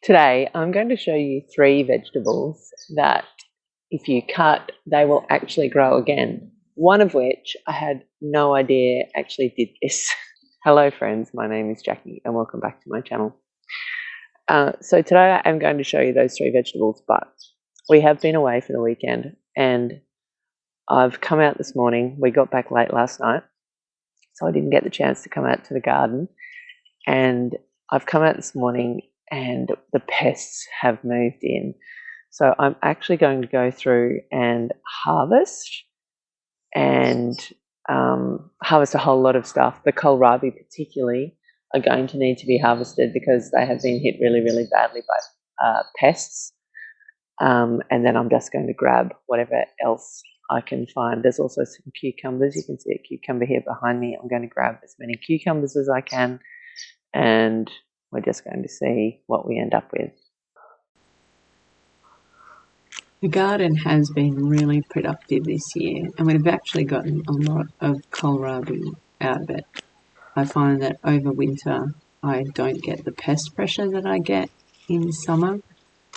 Today, I'm going to show you 3 vegetables that if you cut, they will actually grow again. One of which I had no idea actually did this. Hello friends, my name is Jackie and welcome back to my channel. So today I am going to show you those 3 vegetables, but we have been away for the weekend and I've come out this morning. We got back late last night, so I didn't get the chance to come out to the garden, and I've come out this morning and the pests have moved in. So I'm actually going to go through and harvest a whole lot of stuff. The kohlrabi particularly are going to need to be harvested because they have been hit really, really badly by pests. And then I'm just going to grab whatever else I can find. There's also some cucumbers. You can see a cucumber here behind me. I'm going to grab as many cucumbers as I can, and we're just going to see what we end up with. The garden has been really productive this year, and we've actually gotten a lot of kohlrabi out of it. I find that over winter I don't get the pest pressure that I get in summer,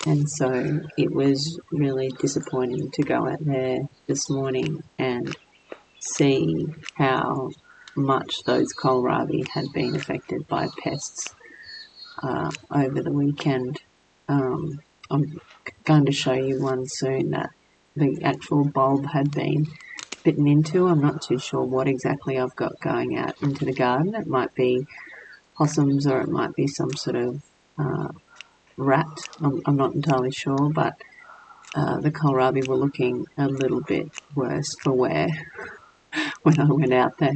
and so it was really disappointing to go out there this morning and see how much those kohlrabi had been affected by pests over the weekend. I'm going to show you one soon that the actual bulb had been bitten into. I'm not too sure what exactly I've got going out into the garden. It might be possums or it might be some sort of rat. I'm not entirely sure, but the kohlrabi were looking a little bit worse for wear when I went out there.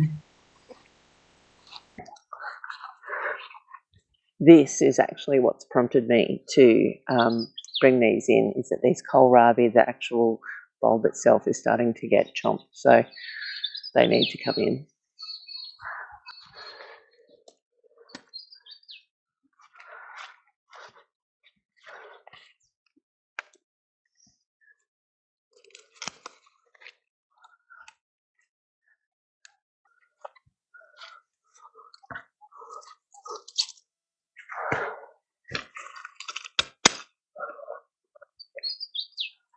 This is actually what's prompted me to bring these in, is that these kohlrabi, the actual bulb itself is starting to get chomped, so they need to come in.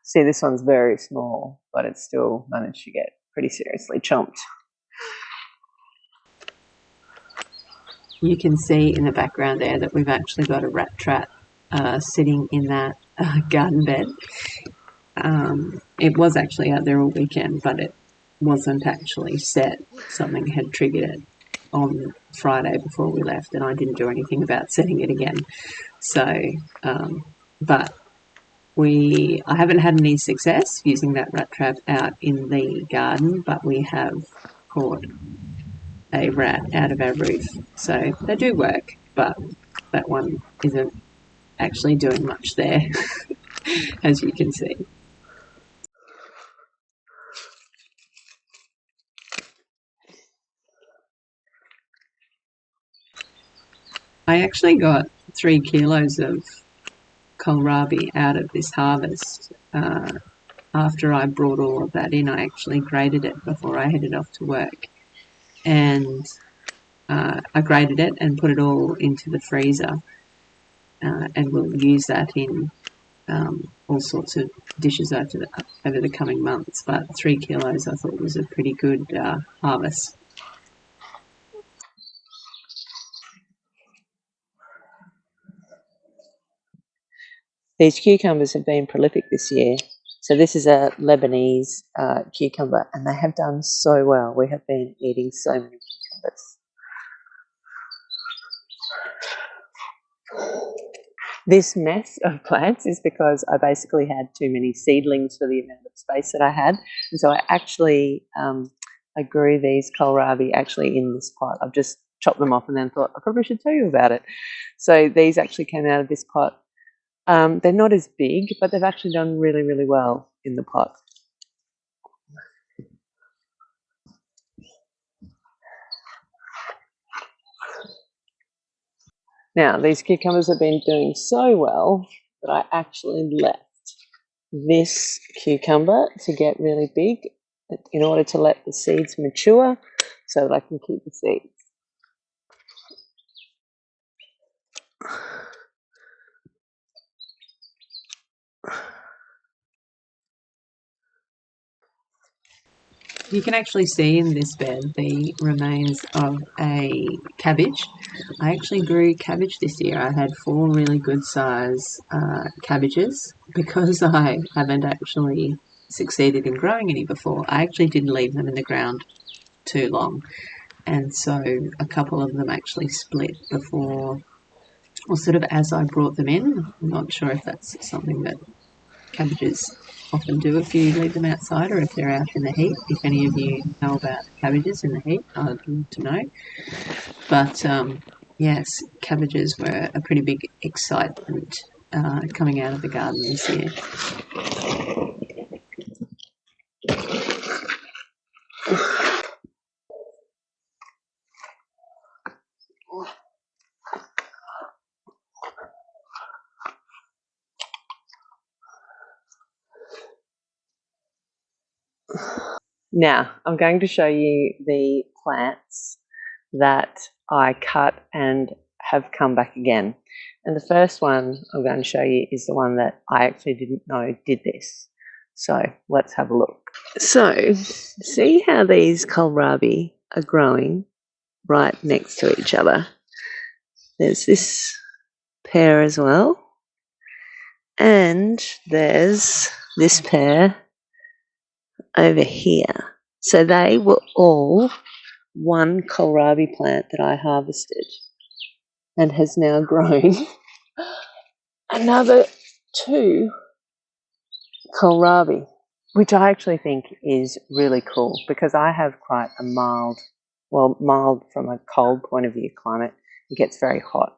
See, this one's very small, but it's still managed to get pretty seriously chomped. You can see in the background there that we've actually got a rat trap sitting in that garden bed. It was actually out there all weekend, but it wasn't actually set. Something had triggered it on Friday before we left, and I didn't do anything about setting it again. So, but I haven't had any success using that rat trap out in the garden, but we have caught a rat out of our roof. So they do work, but that one isn't actually doing much there, as you can see. I actually got 3 kilos of kohlrabi out of this harvest. After I brought all of that in, I actually graded it before I headed off to work. And I graded it and put it all into the freezer. And we'll use that in all sorts of dishes over the coming months. But 3 kilos I thought was a pretty good harvest. These cucumbers have been prolific this year. So this is a Lebanese cucumber, and they have done so well. We have been eating so many cucumbers. This mess of plants is because I basically had too many seedlings for the amount of space that I had. And so I actually I grew these kohlrabi actually in this pot. I've just chopped them off and then thought I probably should tell you about it. So these actually came out of this pot. They're not as big, but they've actually done really, really well in the pot. Now, these cucumbers have been doing so well that I actually left this cucumber to get really big in order to let the seeds mature so that I can keep the seeds. You can actually see in this bed the remains of a cabbage. I actually grew cabbage this year. I had 4 really good size cabbages. Because I haven't actually succeeded in growing any before, I actually didn't leave them in the ground too long. And so a couple of them actually split before, or sort of as I brought them in. I'm not sure if that's something that cabbages often do if you leave them outside or if they're out in the heat. If any of you know about cabbages in the heat, I'd love to know. But yes, cabbages were a pretty big excitement coming out of the garden this year. Now, I'm going to show you the plants that I cut and have come back again. And the first one I'm going to show you is the one that I actually didn't know did this. So let's have a look. So see how these kohlrabi are growing right next to each other? There's this pair as well. And there's this pair over here. So they were all one kohlrabi plant that I harvested and has now grown another 2 kohlrabi, which I actually think is really cool because I have quite a mild from a cold point of view climate. It gets very hot.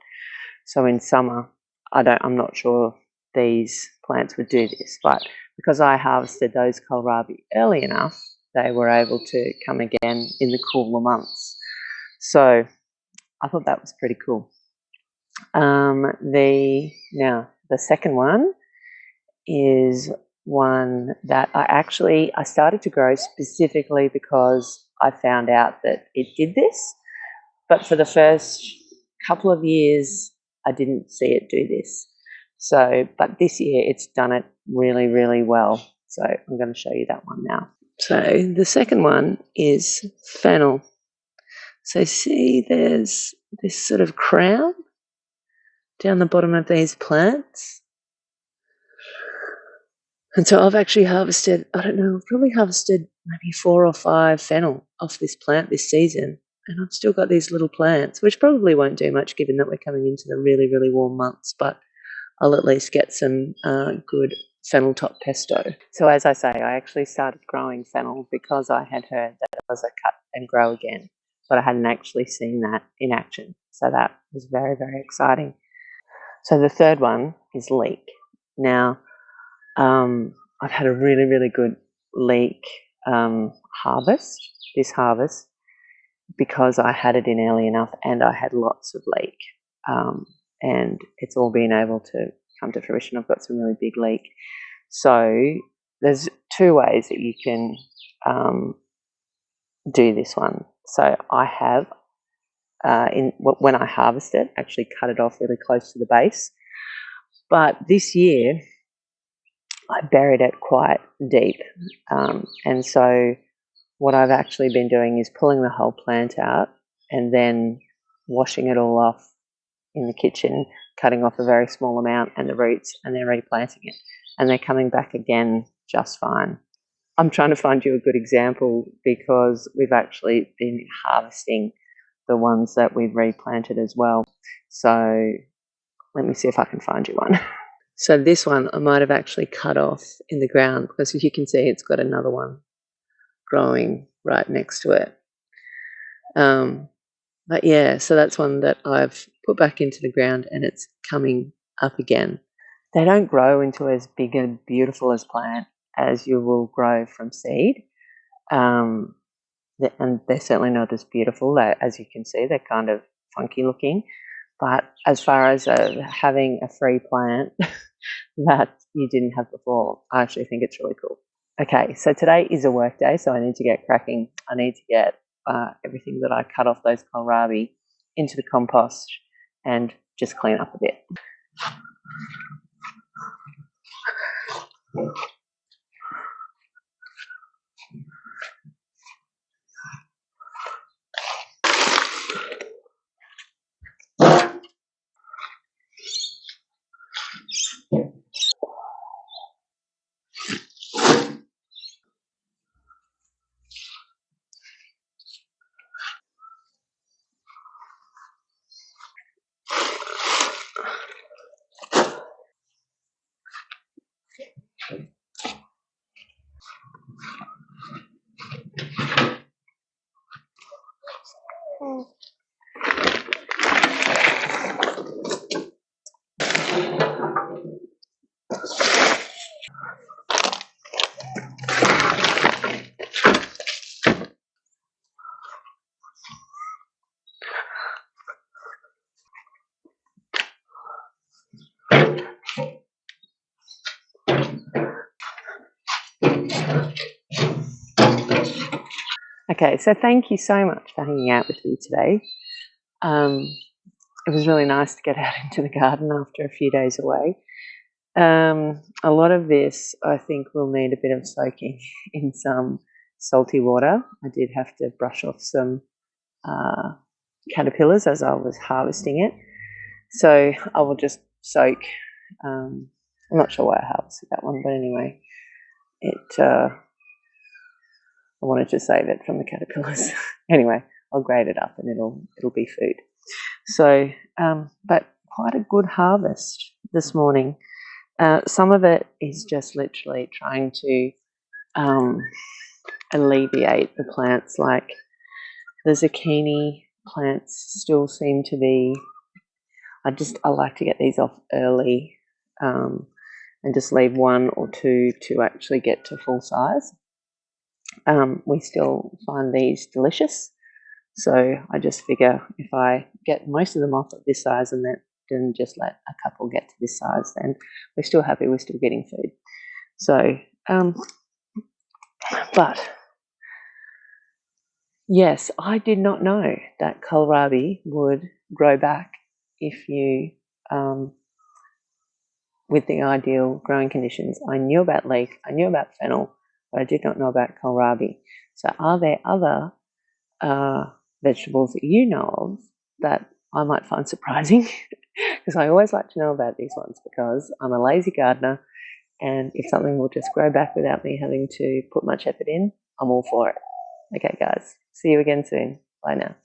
So in summer, I'm not sure these plants would do this, but because I harvested those kohlrabi early enough, they were able to come again in the cooler months. So I thought that was pretty cool. The second one is one that I started to grow specifically because I found out that it did this, but for the first couple of years I didn't see it do this. So, but this year it's done it really, really well. So I'm going to show you that one now. So the second one is fennel. So see there's this sort of crown down the bottom of these plants. And so I've actually harvested, probably harvested maybe 4 or 5 fennel off this plant this season. And I've still got these little plants, which probably won't do much given that we're coming into the really, really warm months, but I'll at least get some good fennel top pesto. So as I say, I actually started growing fennel because I had heard that it was a cut and grow again, but I hadn't actually seen that in action. So that was very, very exciting. So the third one is leek. Now, I've had a really, really good leek this harvest, because I had it in early enough and I had lots of leek. And it's all been able to come to fruition. I've got some really big leek. So there's 2 ways that you can do this one. So I have, when I harvest it, actually cut it off really close to the base. But this year, I buried it quite deep. And so what I've actually been doing is pulling the whole plant out and then washing it all off in the kitchen, cutting off a very small amount and the roots, and then replanting it. And they're coming back again just fine. I'm trying to find you a good example because we've actually been harvesting the ones that we've replanted as well. So let me see if I can find you one. So this one I might have actually cut off in the ground because, as you can see, it's got another one growing right next to it. But yeah, so that's one that I've put back into the ground and it's coming up again. They don't grow into as big and beautiful as plant as you will grow from seed. And they're certainly not as beautiful. As you can see, they're kind of funky looking. But as far as having a free plant that you didn't have before, I actually think it's really cool. Okay, so today is a work day, so I need to get cracking. I need to get everything that I cut off those kohlrabi into the compost and just clean up a bit. Okay, so thank you so much for hanging out with me today. It was really nice to get out into the garden after a few days away. A lot of this, I think, will need a bit of soaking in some salty water. I did have to brush off some caterpillars as I was harvesting it. So I will just soak. I'm not sure why I harvested that one, but anyway, I wanted to save it from the caterpillars. Anyway, I'll grate it up and it'll be food. So, but quite a good harvest this morning. Some of it is just literally trying to alleviate the plants. Like the zucchini plants still seem to be. I like to get these off early, and just leave one or two to actually get to full size. We still find these delicious, so I just figure if I get most of them off at this size and then just let a couple get to this size, then we're still happy, we're still getting food. So, but yes, I did not know that kohlrabi would grow back if you, with the ideal growing conditions. I knew about leek, I knew about fennel, but I did not know about kohlrabi. So are there other vegetables that you know of that I might find surprising? Because I always like to know about these ones because I'm a lazy gardener, and if something will just grow back without me having to put much effort in, I'm all for it. Okay, guys, see you again soon. Bye now.